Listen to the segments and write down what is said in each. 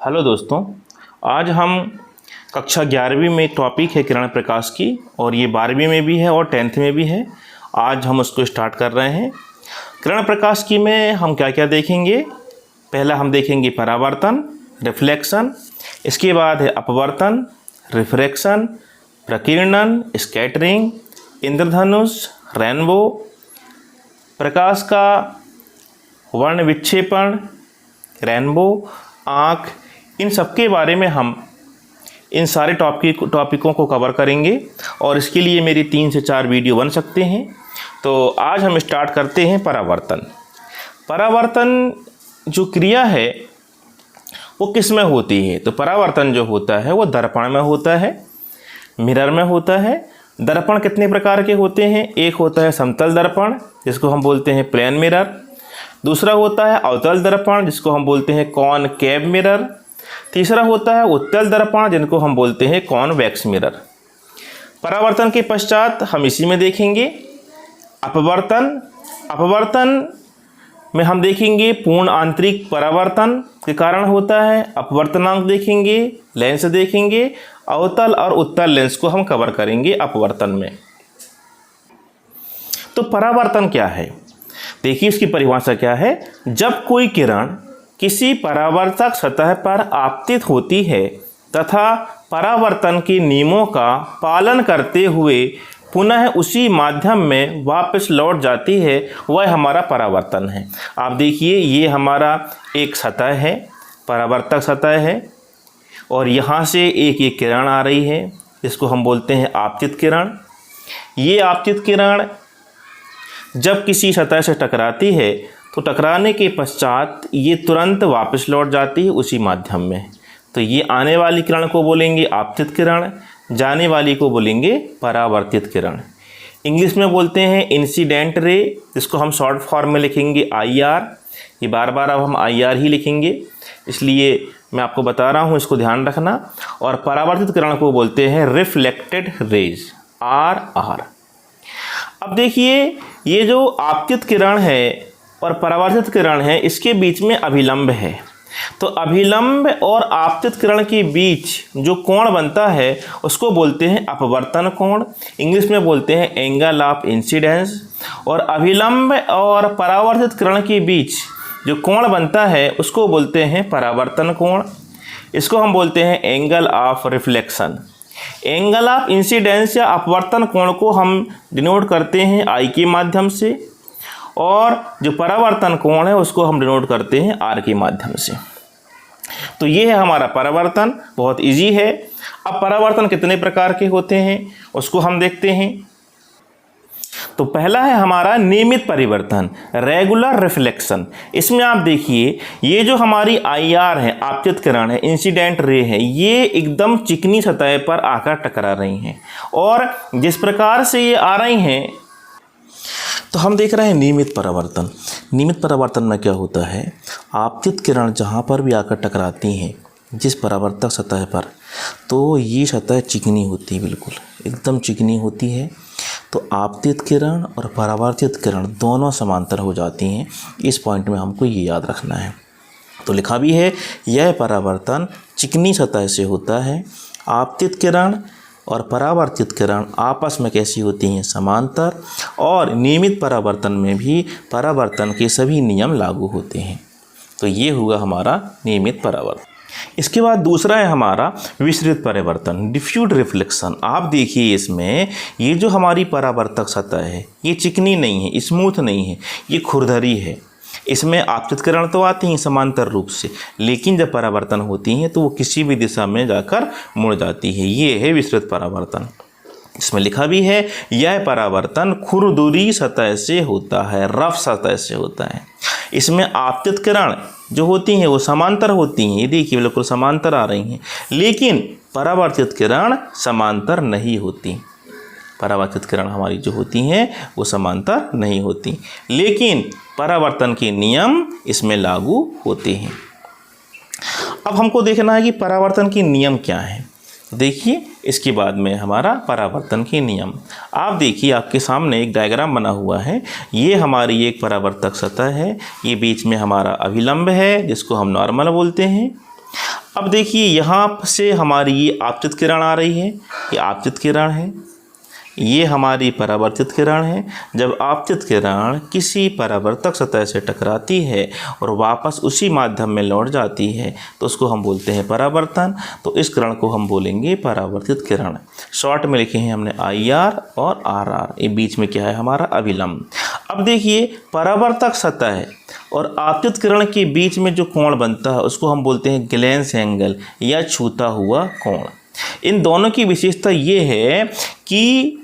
Hello दोस्तों, आज हम कक्षा 11वीं में टॉपिक है किरण प्रकाश की, और ये 12वीं में भी है और 10th में भी है। आज हम उसको स्टार्ट कर रहे हैं। किरण प्रकाश की में हम क्या क्या देखेंगे। पहला हम देखेंगे परावर्तन, रिफ्लेक्शन। इसके बाद है अपवर्तन, रिफ्रैक्शन, प्रकीर्णन, स्कैटरिंग, इंद्रधनुष, रेनबो, प्रकाश का वर्ण विक्षेपण, रेनबो, आँख। इन सब के बारे में हम इन सारे टॉपिकों को कवर करेंगे और इसके लिए मेरी 3 से 4 वीडियो बन सकते हैं। तो आज हम स्टार्ट करते हैं परावर्तन। परावर्तन जो क्रिया है वो किस में होती है? तो परावर्तन जो होता है वो दर्पण में होता है, मिरर में होता है। दर्पण कितने प्रकार के होते हैं? एक होता है समतल दर्पण जिसको हम बोलते हैं प्लेन मिरर। दूसरा होता है अवतल दर्पण जिसको हम बोलते हैं कॉनकेव मिरर। तीसरा होता है उत्तल दर्पण जिनको हम बोलते हैं कॉन्वेक्स मिरर। परावर्तन के पश्चात हम इसी में देखेंगे अपवर्तन। अपवर्तन में हम देखेंगे पूर्ण आंतरिक परावर्तन के कारण होता है। अपवर्तनांक देखेंगे, लेंस देखेंगे, अवतल और उत्तल लेंस को हम कवर करेंगे अपवर्तन में। तो परावर्तन क्या है? देखिए इसकी परिभाषा क्या है। जब कोई किरण किसी परावर्तक सतह पर आपतित होती है तथा परावर्तन के नियमों का पालन करते हुए पुनः उसी माध्यम में वापस लौट जाती है, वह हमारा परावर्तन है। आप देखिए ये हमारा एक सतह है, परावर्तक सतह है, और यहाँ से एक किरण आ रही है जिसको हम बोलते हैं आपतित किरण। ये आपतित किरण जब किसी सतह से टकराती है तो टकराने के पश्चात ये तुरंत वापस लौट जाती है उसी माध्यम में। तो ये आने वाली किरण को बोलेंगे आपतित किरण, जाने वाली को बोलेंगे परावर्तित किरण। इंग्लिश में बोलते हैं इंसिडेंट रे, जिसको हम शॉर्ट फॉर्म में लिखेंगे IR। ये बार बार अब हम IR ही लिखेंगे, इसलिए मैं आपको बता रहा हूँ, इसको ध्यान रखना। और परावर्तित किरण को बोलते हैं रिफ्लेक्टेड रेज, RR। अब देखिए ये जो आपतित किरण है और परावर्तित किरण है, इसके बीच में अभिलंब है। तो अभिलंब और आपतित किरण के बीच जो कोण बनता है उसको बोलते हैं अपवर्तन कोण। इंग्लिश में बोलते हैं एंगल ऑफ इंसिडेंस। और अभिलंब और परावर्तित किरण के बीच जो कोण बनता है उसको बोलते हैं परावर्तन कोण। इसको हम बोलते हैं angle of reflection. Angle of incidence या अपवर्तन कोण को हम डिनोट करते हैं I के माध्यम से, और जो परावर्तन कोण है उसको हम डिनोट करते हैं R के माध्यम से। तो ये है हमारा परावर्तन, बहुत इजी है। अब परावर्तन कितने प्रकार के होते हैं उसको हम देखते हैं। तो पहला है हमारा नियमित परिवर्तन, रेगुलर रिफ्लेक्शन। इसमें आप देखिए ये जो हमारी IR है, आपतित किरण है, इंसिडेंट रे है, ये एकदम चिकनी सतह पर आकर टकरा रही हैं, और जिस प्रकार से ये आ रही हैं तो हम देख रहे हैं नियमित परावर्तन। नियमित परावर्तन में क्या होता है, आपतित किरण जहाँ पर भी आकर टकराती हैं जिस परावर्तक सतह पर, तो ये सतह चिकनी होती है, बिल्कुल एकदम चिकनी होती है। तो आपतित किरण और परावर्तित किरण दोनों समांतर हो जाती हैं। इस पॉइंट में हमको ये याद रखना है। तो लिखा भी है यह परावर्तन चिकनी सतह से होता है। आपतित किरण और परावर्तित किरण आपस में कैसी होती हैं, समांतर। और नियमित परावर्तन में भी परावर्तन के सभी नियम लागू होते हैं। तो ये हुआ हमारा नियमित परावर्तन। इसके बाद दूसरा है हमारा विसरित परावर्तन, डिफ्यूज रिफ्लेक्शन। आप देखिए इसमें ये जो हमारी परावर्तक सतह है ये चिकनी नहीं है, स्मूथ नहीं है, ये खुरदरी है। इसमें आपतित किरण तो आती हैं समांतर रूप से, लेकिन जब परावर्तन होती हैं तो वो किसी भी दिशा में जाकर मुड़ जाती है। ये है विसरित परावर्तन। इसमें लिखा भी है यह परावर्तन खुरदुरी सतह से होता है, रफ सतह से होता है। इसमें आपतित किरण जो होती हैं वो समांतर होती हैं, ये देखिए बिल्कुल समांतर आ रही हैं, लेकिन परावर्तित किरण समांतर नहीं होती। परावर्तित किरण हमारी जो होती हैं वो समांतर नहीं होती, लेकिन परावर्तन के नियम इसमें लागू होते हैं। अब हमको देखना है कि परावर्तन के नियम क्या हैं। देखिए इसके बाद में हमारा परावर्तन के नियम। आप देखिए आपके सामने एक डायग्राम बना हुआ है। ये हमारी एक परावर्तक सतह है, ये बीच में हमारा अभिलंब है जिसको हम नॉर्मल बोलते हैं। अब देखिए यहाँ से हमारी ये आपतित किरण आ रही है, ये आपतित किरण है, ये हमारी परावर्तित किरण है। जब आपतित किरण किसी परावर्तक सतह से टकराती है और वापस उसी माध्यम में लौट जाती है तो उसको हम बोलते हैं परावर्तन। तो इस किरण को हम बोलेंगे परावर्तित किरण। शॉर्ट में लिखे हैं हमने IR और RR, ये बीच में क्या है हमारा अभिलंब। अब देखिए परावर्तक सतह और आपतित किरण के बीच में जो कोण बनता है उसको हम बोलते हैं ग्लेंस एंगल या छूता हुआ कोण। इन दोनों की विशेषता ये है कि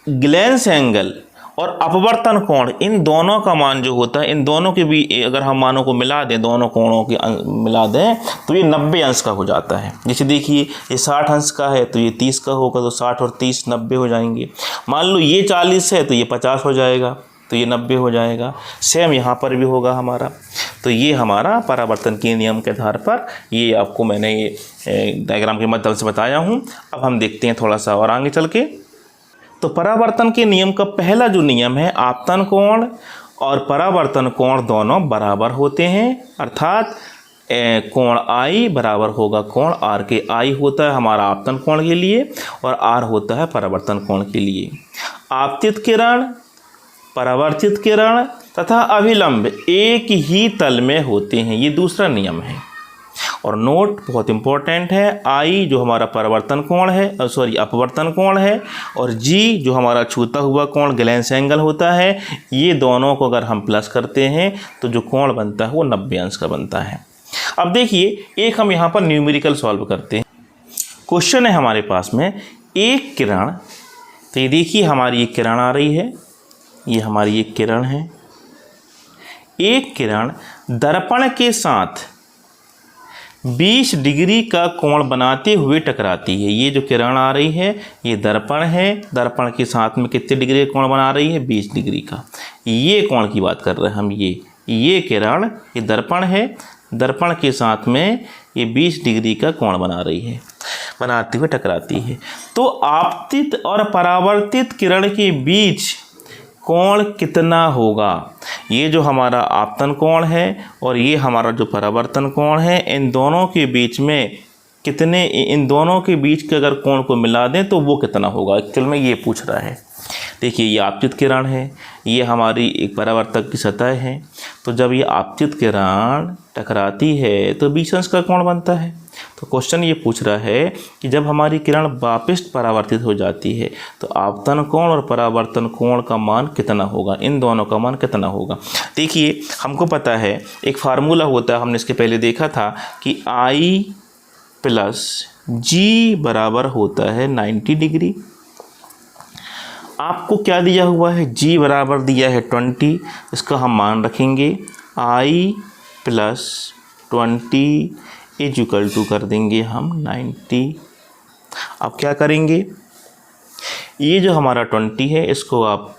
ग्लेंस एंगल और अपवर्तन कोण, इन दोनों का मान जो होता है, इन दोनों के भी अगर हम मानों को मिला दें, दोनों कोणों के मिला दें तो ये 90 अंश का हो जाता है। जैसे देखिए ये 60 अंश का है तो ये 30 का होगा, तो 60 और 30 90 हो जाएंगे। मान लो ये 40 है तो ये 50 हो जाएगा, तो ये 90 हो जाएगा। सेम यहाँ पर भी होगा हमारा। तो ये हमारा परावर्तन के नियम के आधार पर ये आपको मैंने ये डायग्राम के माध्यम से बताया हूँ। अब हम देखते हैं थोड़ा सा और आगे चल के। तो परावर्तन के नियम का पहला जो नियम है, आपतन कोण और परावर्तन कोण दोनों बराबर होते हैं, अर्थात कोण I बराबर होगा कोण R के। I होता है हमारा आपतन कोण के लिए और R होता है परावर्तन कोण के लिए। आपतित किरण, परावर्तित किरण तथा अभिलंब एक ही तल में होते हैं, ये दूसरा नियम है। और नोट बहुत इंपॉर्टेंट है, I जो हमारा परावर्तन कोण है, अपवर्तन कोण है, और G जो हमारा छूता हुआ कोण ग्लेंस एंगल होता है, ये दोनों को अगर हम प्लस करते हैं तो जो कोण बनता है वो 90 अंश का बनता है। अब देखिए एक हम यहाँ पर न्यूमेरिकल सॉल्व करते हैं। क्वेश्चन है हमारे पास में, एक किरण, तो ये देखिए हमारी एक किरण आ रही है, ये हमारी एक किरण है। एक किरण दर्पण के साथ 20 डिग्री का कोण बनाते हुए टकराती है। ये जो किरण आ रही है ये दर्पण है, दर्पण के साथ में कितने डिग्री का कोण बना रही है, 20 डिग्री का। ये कोण की बात कर रहे हैं हम। ये किरण, ये दर्पण है, दर्पण के साथ में ये 20 डिग्री का कोण बना रही है, बनाते हुए टकराती है। तो आपतित और परावर्तित किरण के बीच कोण कितना होगा? ये जो हमारा आपतन कोण है और ये हमारा जो परावर्तन कोण है, इन दोनों के बीच में कितने, इन दोनों के बीच के अगर कोण को मिला दें तो वो कितना होगा, एक्चुअल में ये पूछ रहा है। देखिए ये आपतित किरण है, ये हमारी एक परावर्तक की सतह है। तो जब ये आपतित किरण टकराती है तो 20 अंश का कोण बनता है। तो क्वेश्चन ये पूछ रहा है कि जब हमारी किरण वापस परावर्तित हो जाती है तो आपतन कोण और परावर्तन कोण का मान कितना होगा, इन दोनों का मान कितना होगा। देखिए हमको पता है एक फार्मूला होता है, हमने इसके पहले देखा था कि I + G बराबर होता है 90 डिग्री। आपको क्या दिया हुआ है, G बराबर दिया है 20, इसका हम मान रखेंगे I + 20 = कर देंगे हम 90। अब क्या करेंगे, ये जो हमारा 20 है इसको आप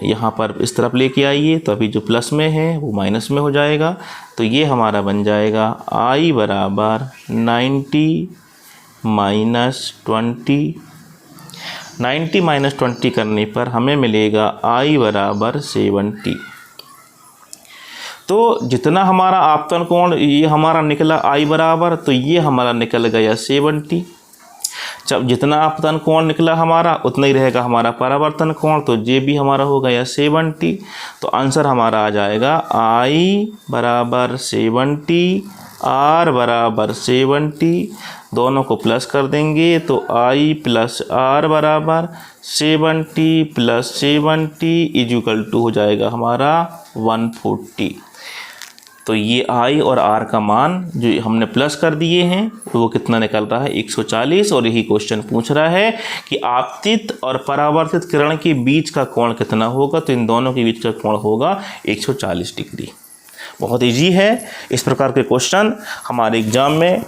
यहाँ पर इस तरफ लेके आइए, तो अभी जो प्लस में है वो माइनस में हो जाएगा। तो ये हमारा बन जाएगा I बराबर 90 - 20। 90 - 20 करने पर हमें मिलेगा I बराबर 70। तो जितना हमारा आपतन कोण ये हमारा निकला I बराबर, तो ये हमारा निकल गया 70। जब जितना आपतन कोण निकला हमारा उतना ही रहेगा हमारा परावर्तन कोण, तो ये भी हमारा हो गया 70। तो आंसर हमारा आ जाएगा I बराबर 70, R बराबर 70। दोनों को प्लस कर देंगे तो I + R बराबर 70 + 70 = हो जाएगा हमारा 140। तो ये I और R का मान जो हमने प्लस कर दिए हैं तो वो कितना निकल रहा है, 140। और यही क्वेश्चन पूछ रहा है कि आपतित और परावर्तित किरण के बीच का कोण कितना होगा, तो इन दोनों के बीच का कोण होगा 140 डिग्री। बहुत इजी है। इस प्रकार के क्वेश्चन हमारे एग्ज़ाम में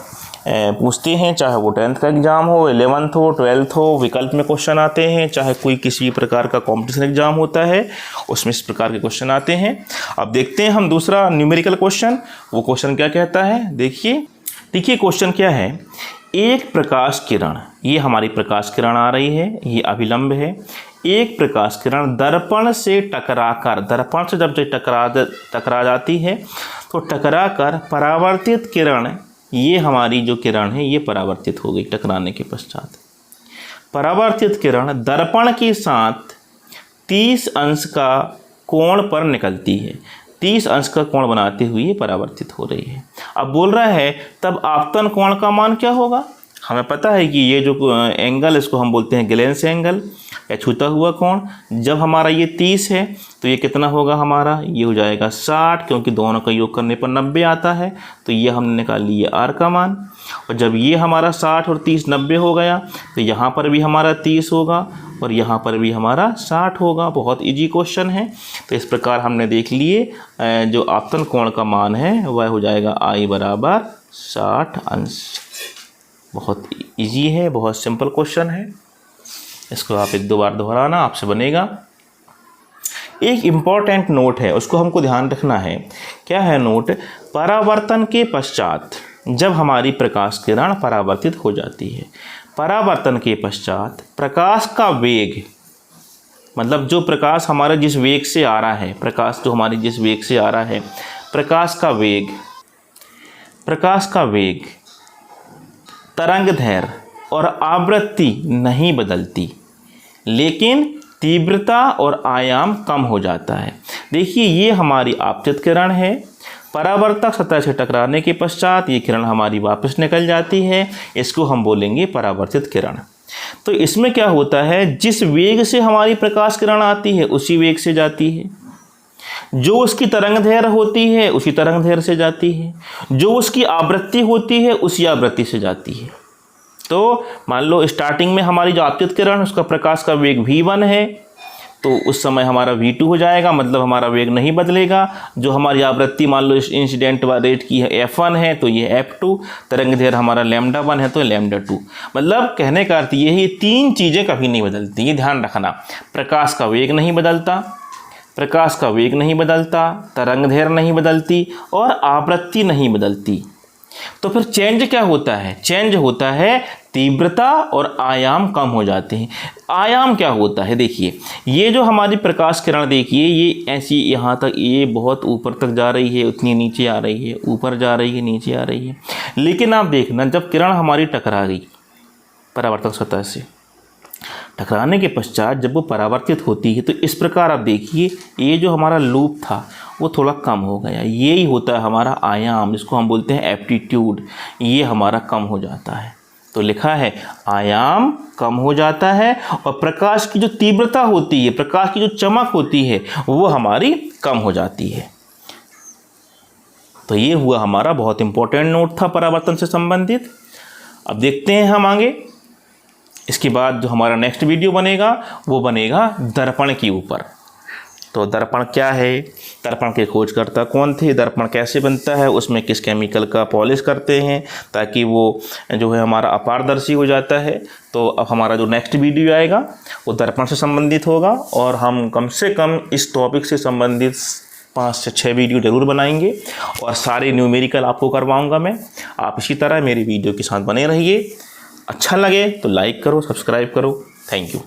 पूछते हैं, चाहे वो 10th का एग्ज़ाम हो, 11th हो, 12th हो, विकल्प में क्वेश्चन आते हैं, चाहे कोई किसी प्रकार का कॉम्पिटिशन एग्ज़ाम होता है उसमें इस प्रकार के क्वेश्चन आते हैं। अब देखते हैं हम दूसरा न्यूमेरिकल क्वेश्चन। वो क्वेश्चन क्या कहता है, देखिए क्वेश्चन क्या है। एक प्रकाश किरण, ये हमारी प्रकाश किरण आ रही है, ये अभिलंब है। एक प्रकाश किरण दर्पण से टकराकर, दर्पण से जब टकरा जाती है तो टकरा कर परावर्तित किरण, ये हमारी जो किरण है ये परावर्तित हो गई टकराने के पश्चात। परावर्तित किरण दर्पण के साथ 30 अंश का कोण पर निकलती है, 30 अंश का कोण बनाते हुए ये परावर्तित हो रही है। अब बोल रहा है तब आपतन कोण का मान क्या होगा। हमें पता है कि ये जो एंगल इसको हम बोलते हैं ग्लेंस एंगल या छूता हुआ कोण। जब हमारा ये 30 है तो ये कितना होगा हमारा, ये हो जाएगा 60, क्योंकि दोनों का योग करने पर 90 आता है, तो ये हमने निकाल लिया आर का मान। और जब ये हमारा 60 और 30 90 हो गया तो यहाँ पर भी हमारा 30 होगा और यहाँ पर भी हमारा 60 होगा। बहुत इजी क्वेश्चन है। तो इस प्रकार हमने देख लिए जो आपतन कोण का मान है वह हो जाएगा I बराबर 60 अंश। बहुत इजी है, बहुत सिंपल क्वेश्चन है। इसको आप 1-2 बार दोहराना, आपसे बनेगा। एक इम्पॉर्टेंट नोट है, उसको हमको ध्यान रखना है। क्या है नोट, परावर्तन के पश्चात जब हमारी प्रकाश किरण परावर्तित हो जाती है, परावर्तन के पश्चात प्रकाश का वेग, मतलब जो प्रकाश हमारे जिस वेग से आ रहा है, प्रकाश जो हमारी जिस वेग से आ रहा है, प्रकाश का वेग तरंगदैर्घ्य और आवृत्ति नहीं बदलती, लेकिन तीव्रता और आयाम कम हो जाता है। देखिए ये हमारी आपतित किरण है, परावर्तक सतह से टकराने के पश्चात ये किरण हमारी वापस निकल जाती है, इसको हम बोलेंगे परावर्तित किरण। तो इसमें क्या होता है, जिस वेग से हमारी प्रकाश किरण आती है उसी वेग से जाती है, जो उसकी तरंगदैर्घ्य होती है उसी तरंगदैर्घ्य से जाती है, जो उसकी आवृत्ति होती है उसी आवृत्ति से जाती है। तो मान लो स्टार्टिंग में हमारी जो आपतित किरण उसका प्रकाश का वेग v1 है, तो उस समय हमारा v2 हो जाएगा, मतलब हमारा वेग नहीं बदलेगा। जो हमारी आवृत्ति मान लो इंसिडेंट रेट की है f1 है तो ये f2, तरंगदैर्घ्य हमारा λ1 है तो λ2। मतलब कहने का अर्थ ये है, 3 चीज़ें कभी नहीं बदलती, ये ध्यान रखना। प्रकाश का वेग नहीं बदलता, तरंगदैर्घ्य नहीं बदलती और आवृत्ति नहीं बदलती। तो फिर चेंज क्या होता है, चेंज होता है तीव्रता और आयाम कम हो जाते हैं। आयाम क्या होता है, देखिए ये जो हमारी प्रकाश किरण, देखिए ये ऐसी यहाँ तक, ये बहुत ऊपर तक जा रही है, उतनी नीचे आ रही है, ऊपर जा रही है, नीचे आ रही है। लेकिन आप देखना, जब किरण हमारी टकरा गई परावर्तक सतह से, टकराने के पश्चात जब वो परावर्तित होती है तो इस प्रकार आप देखिए ये जो हमारा लूप था वो थोड़ा कम हो गया। यही होता है हमारा आयाम, जिसको हम बोलते हैं एप्टीट्यूड, ये हमारा कम हो जाता है। तो लिखा है आयाम कम हो जाता है और प्रकाश की जो तीव्रता होती है, प्रकाश की जो चमक होती है वो हमारी कम हो जाती है। तो ये हुआ हमारा बहुत इंपॉर्टेंट नोट था परावर्तन से संबंधित। अब देखते हैं हम आगे। इसके बाद जो हमारा नेक्स्ट वीडियो बनेगा वो बनेगा दर्पण के ऊपर। तो दर्पण क्या है, दर्पण के खोजकर्ता कौन थे, दर्पण कैसे बनता है, उसमें किस केमिकल का पॉलिश करते हैं ताकि वो जो है हमारा अपारदर्शी हो जाता है। तो अब हमारा जो नेक्स्ट वीडियो आएगा वो दर्पण से संबंधित होगा और हम कम से कम इस टॉपिक से संबंधित 5 से 6 वीडियो ज़रूर बनाएंगे और सारे न्यूमेरिकल आपको करवाऊँगा मैं। आप इसी तरह मेरी वीडियो के साथ बने रहिए। अच्छा लगे तो लाइक करो, सब्सक्राइब करो। Thank you.